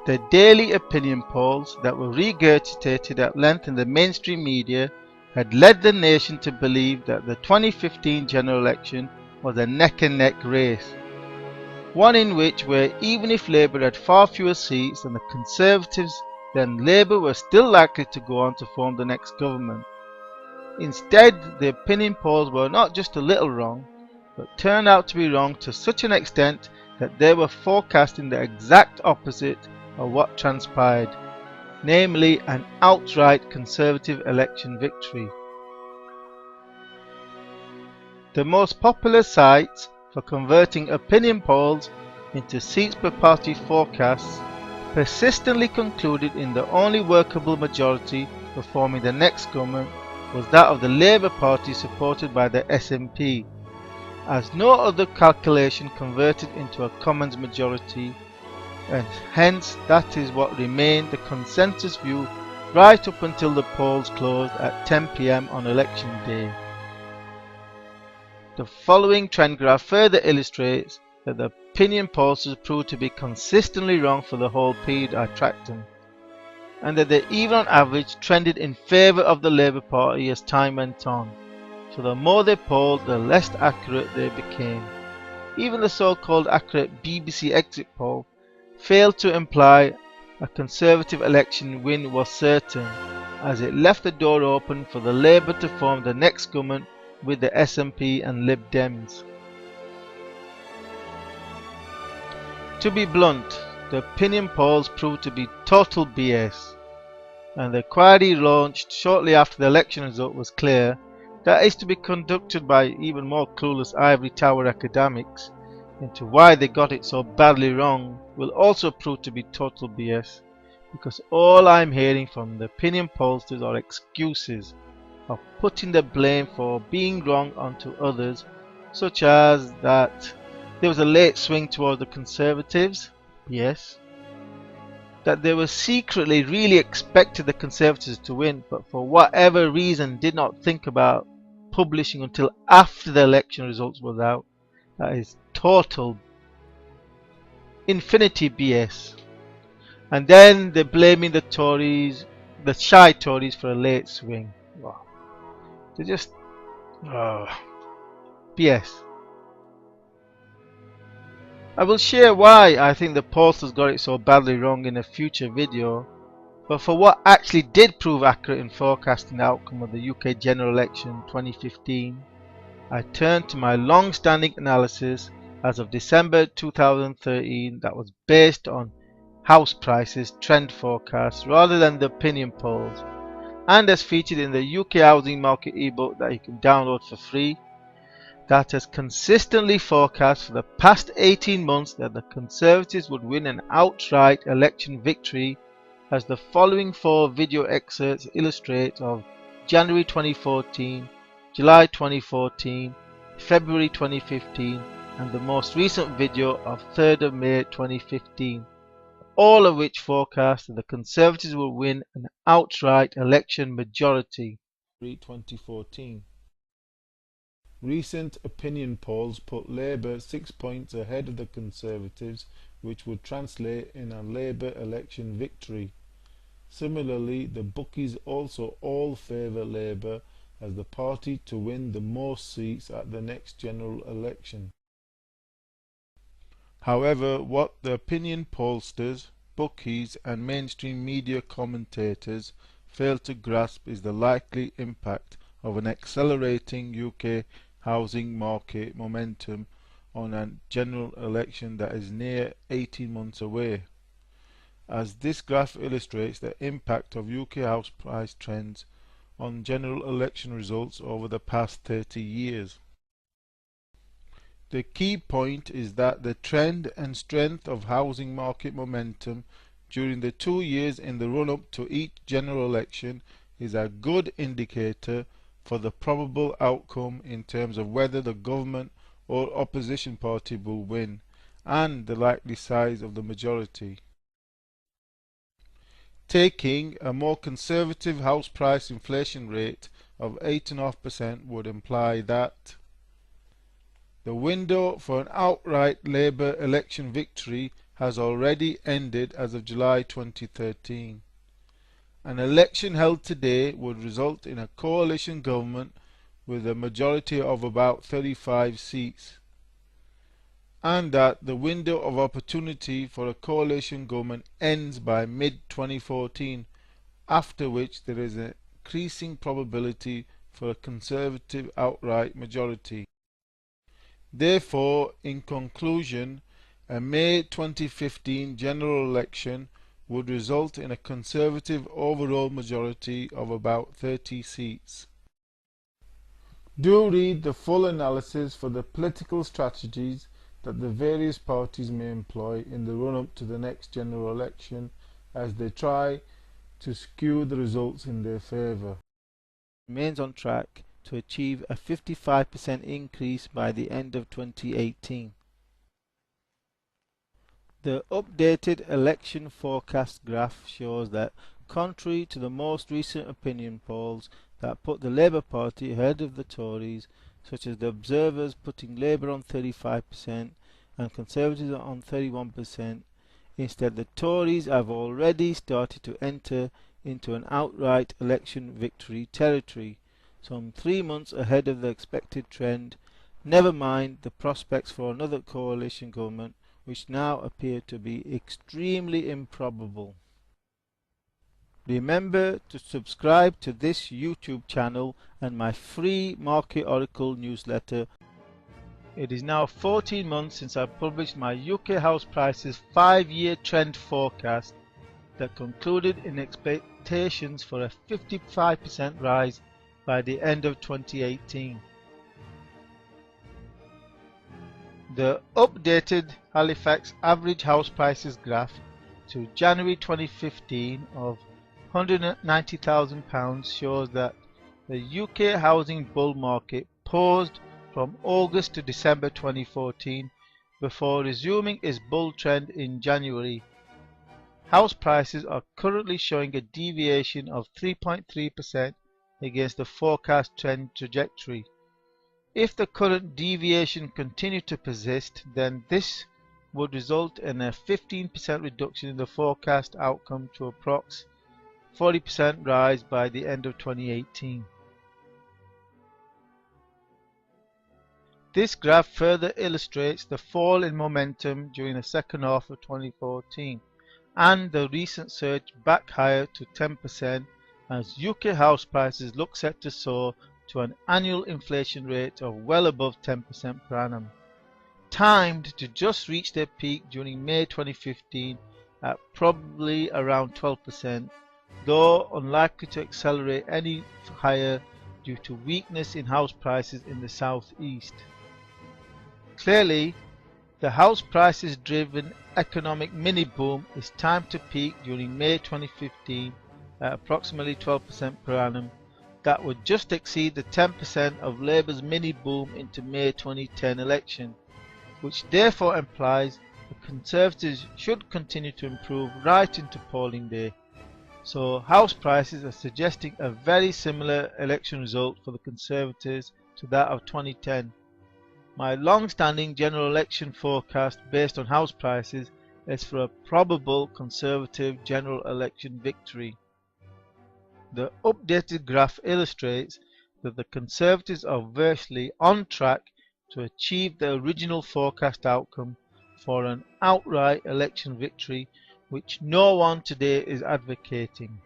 The daily opinion polls that were regurgitated at length in the mainstream media had led the nation to believe that the 2015 general election was a neck-and-neck race, one in which where even if Labour had far fewer seats than the Conservatives, then Labour were still likely to go on to form the next government. Instead, the opinion polls were not just a little wrong, but turned out to be wrong to such an extent that they were forecasting the exact opposite of what transpired, namely an outright Conservative election victory. The most popular sites for converting opinion polls into seats per party forecasts persistently concluded in the only workable majority for forming the next government was that of the Labour Party supported by the SNP, as no other calculation converted into a Commons majority, and hence that is what remained the consensus view right up until the polls closed at 10 PM on election day. The following trend graph further illustrates that the opinion pollsters proved to be consistently wrong for the whole period I tracked them, and that they even on average trended in favour of the Labour Party as time went on, so the more they polled the less accurate they became. Even the so-called accurate BBC exit poll failed to imply a Conservative election win was certain, as it left the door open for the Labour to form the next government with the SNP and Lib Dems. To be blunt, the opinion polls proved to be total BS, and the inquiry launched shortly after the election result was clear, that is to be conducted by even more clueless ivory tower academics, into why they got it so badly wrong, will also prove to be total BS, because all I'm hearing from the opinion pollsters are excuses of putting the blame for being wrong onto others, such as that there was a late swing towards the Conservatives, yes, that they were secretly really expected the Conservatives to win, but for whatever reason did not think about publishing until after the election results were out. That is total infinity BS. And then they're blaming the Tories, the shy Tories, for a late swing. Wow. They're just BS. I will share why I think the pollsters got it so badly wrong in a future video, but for what actually did prove accurate in forecasting the outcome of the UK general election 2015, I turned to my long-standing analysis as of December 2013 that was based on house prices trend forecasts rather than the opinion polls, and as featured in the UK housing market ebook that you can download for free, that has consistently forecast for the past 18 months that the Conservatives would win an outright election victory, as the following 4 video excerpts illustrate of January 2014, July 2014, February 2015 and the most recent video of 3rd of May 2015, all of which forecast that the Conservatives will win an outright election majority. 2014. Recent opinion polls put Labour 6 points ahead of the Conservatives, which would translate in a Labour election victory. Similarly, the bookies also all favour Labour as the party to win the most seats at the next general election. However, what the opinion pollsters, bookies and mainstream media commentators fail to grasp is the likely impact of an accelerating UK housing market momentum on a general election that is near 18 months away. As this graph illustrates the impact of UK house price trends on general election results over the past 30 years. The key point is that the trend and strength of housing market momentum during the 2 years in the run-up to each general election is a good indicator for the probable outcome in terms of whether the government or opposition party will win, and the likely size of the majority. Taking a more conservative house price inflation rate of 8.5% would imply that the window for an outright Labour election victory has already ended as of July 2013. An election held today would result in a coalition government with a majority of about 35 seats, and that the window of opportunity for a coalition government ends by mid-2014, after which there is an increasing probability for a Conservative outright majority. Therefore, in conclusion, a May 2015 general election would result in a Conservative overall majority of about 30 seats. Do read the full analysis for the political strategies that the various parties may employ in the run-up to the next general election as they try to skew the results in their favour. Remains on track to achieve a 55% increase by the end of 2018. The updated election forecast graph shows that, contrary to the most recent opinion polls that put the Labour Party ahead of the Tories, such as the Observer's putting Labour on 35% and Conservatives on 31%, instead the Tories have already started to enter into an outright election victory territory, some 3 months ahead of the expected trend, never mind the prospects for another coalition government, which now appear to be extremely improbable. Remember to subscribe to this YouTube channel and my free Market Oracle newsletter. It is now 14 months since I published my UK house prices 5-year trend forecast that concluded in expectations for a 55% rise by the end of 2018. The updated Halifax average house prices graph to January 2015 of £190,000 shows that the UK housing bull market paused from August to December 2014 before resuming its bull trend in January. House prices are currently showing a deviation of 3.3% against the forecast trend trajectory. If the current deviation continued to persist, then this would result in a 15% reduction in the forecast outcome to approx 40% rise by the end of 2018. This graph further illustrates the fall in momentum during the second half of 2014 and the recent surge back higher to 10% as UK house prices look set to soar to an annual inflation rate of well above 10% per annum, timed to just reach their peak during May 2015 at probably around 12%, though unlikely to accelerate any higher due to weakness in house prices in the southeast. Clearly, the house prices driven economic mini boom is timed to peak during May 2015 at approximately 12% per annum. That would just exceed the 10% of Labour's mini boom into May 2010 election, which therefore implies the Conservatives should continue to improve right into polling day. So house prices are suggesting a very similar election result for the Conservatives to that of 2010. My long-standing general election forecast based on house prices is for a probable Conservative general election victory. The updated graph illustrates that the Conservatives are virtually on track to achieve the original forecast outcome for an outright election victory, which no one today is advocating.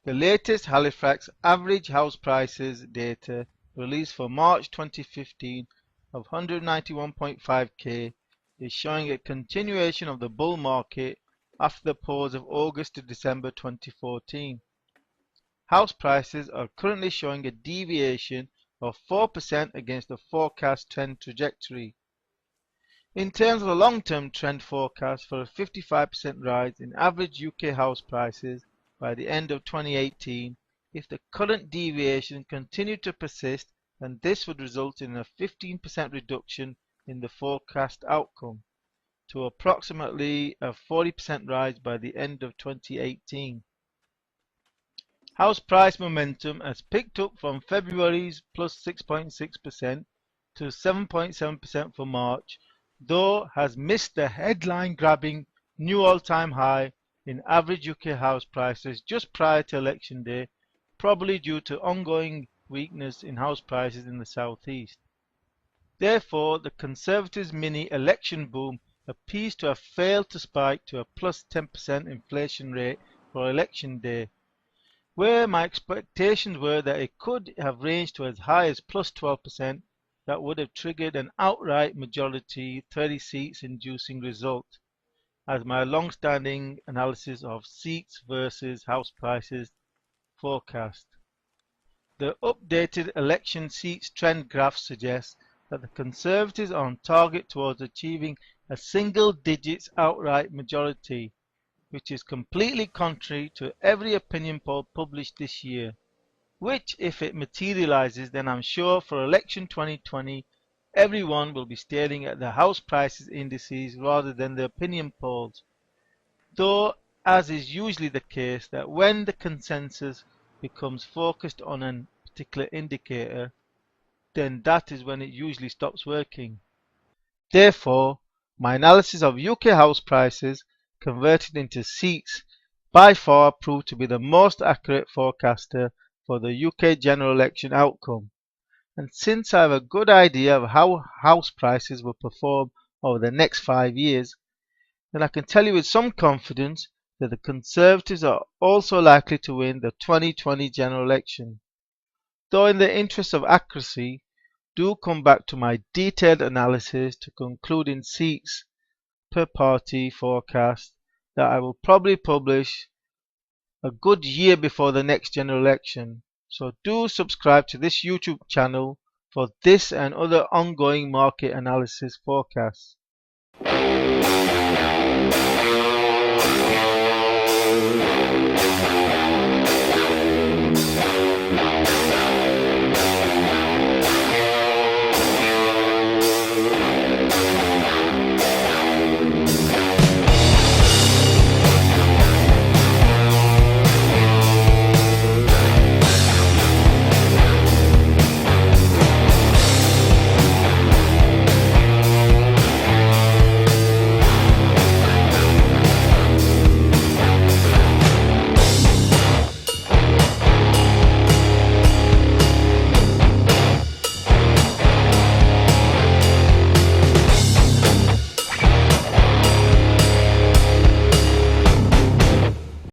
The latest Halifax average house prices data released for March 2015 of 191.5k is showing a continuation of the bull market after the pause of August to December 2014. House prices are currently showing a deviation of 4% against the forecast trend trajectory. In terms of the long-term trend forecast for a 55% rise in average UK house prices by the end of 2018, if the current deviation continued to persist, then this would result in a 15% reduction in the forecast outcome to approximately a 40% rise by the end of 2018. House price momentum has picked up from February's plus 6.6% to 7.7% for March, though has missed the headline-grabbing new all-time high in average UK house prices just prior to election day, probably due to ongoing weakness in house prices in the southeast. Therefore, the Conservatives' mini-election boom appears to have failed to spike to a plus 10% inflation rate for election day, where my expectations were that it could have ranged to as high as plus 12%. That would have triggered an outright majority 30 seats inducing result, as my long-standing analysis of seats versus house prices forecast. The updated election seats trend graph suggests that the Conservatives are on target towards achieving a single digits outright majority, which is completely contrary to every opinion poll published this year, which if it materializes, then I'm sure for election 2020 everyone will be staring at the house prices indices rather than the opinion polls, though as is usually the case that when the consensus becomes focused on a particular indicator, then that is when it usually stops working. Therefore, my analysis of UK house prices converted into seats by far proved to be the most accurate forecaster for the UK general election outcome. And since I have a good idea of how house prices will perform over the next 5 years, then I can tell you with some confidence that the Conservatives are also likely to win the 2020 general election. Though in the interest of accuracy, do come back to my detailed analysis to conclude in seats per party forecast that I will probably publish a good year before the next general election. So do subscribe to this YouTube channel for this and other ongoing market analysis forecasts.